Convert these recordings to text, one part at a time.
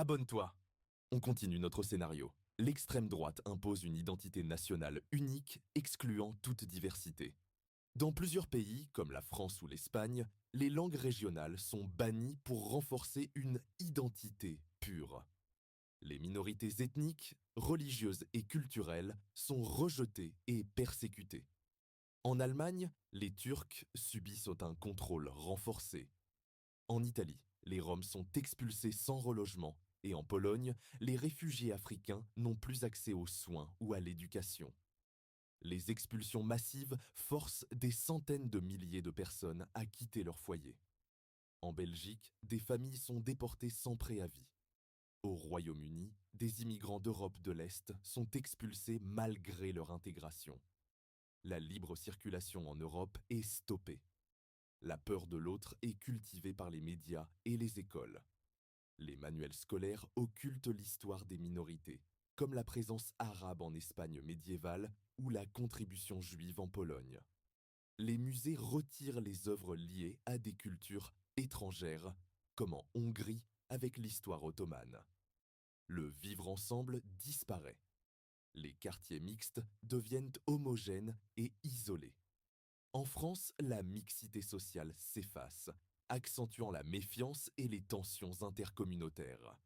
Abonne-toi. On continue notre scénario. L'extrême droite impose une identité nationale unique, excluant toute diversité. Dans plusieurs pays, comme la France ou l'Espagne, les langues régionales sont bannies pour renforcer une identité pure. Les minorités ethniques, religieuses et culturelles sont rejetées et persécutées. En Allemagne, les Turcs subissent un contrôle renforcé. En Italie, les Roms sont expulsés sans relogement et en Pologne, les réfugiés africains n'ont plus accès aux soins ou à l'éducation. Les expulsions massives forcent des centaines de milliers de personnes à quitter leur foyer. En Belgique, des familles sont déportées sans préavis. Au Royaume-Uni, des immigrants d'Europe de l'Est sont expulsés malgré leur intégration. La libre circulation en Europe est stoppée. La peur de l'autre est cultivée par les médias et les écoles. Les manuels scolaires occultent l'histoire des minorités, comme la présence arabe en Espagne médiévale ou la contribution juive en Pologne. Les musées retirent les œuvres liées à des cultures étrangères, comme en Hongrie avec l'histoire ottomane. Le vivre ensemble disparaît. Les quartiers mixtes deviennent homogènes et isolés. En France, la mixité sociale s'efface, accentuant la méfiance et les tensions intercommunautaires.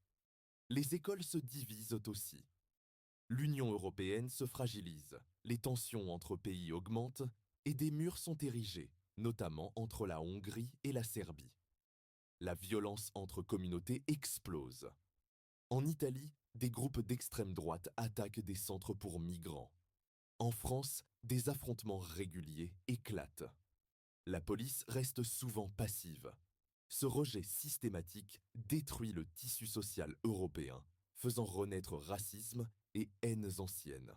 Les écoles se divisent aussi. L'Union européenne se fragilise, les tensions entre pays augmentent et des murs sont érigés, notamment entre la Hongrie et la Serbie. La violence entre communautés explose. En Italie, des groupes d'extrême droite attaquent des centres pour migrants. En France, des affrontements réguliers éclatent. La police reste souvent passive. Ce rejet systématique détruit le tissu social européen, faisant renaître racisme et haines anciennes.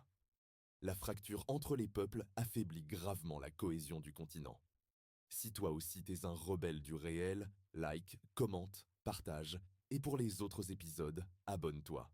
La fracture entre les peuples affaiblit gravement la cohésion du continent. Si toi aussi t'es un rebelle du réel, like, commente, partage, et pour les autres épisodes, abonne-toi.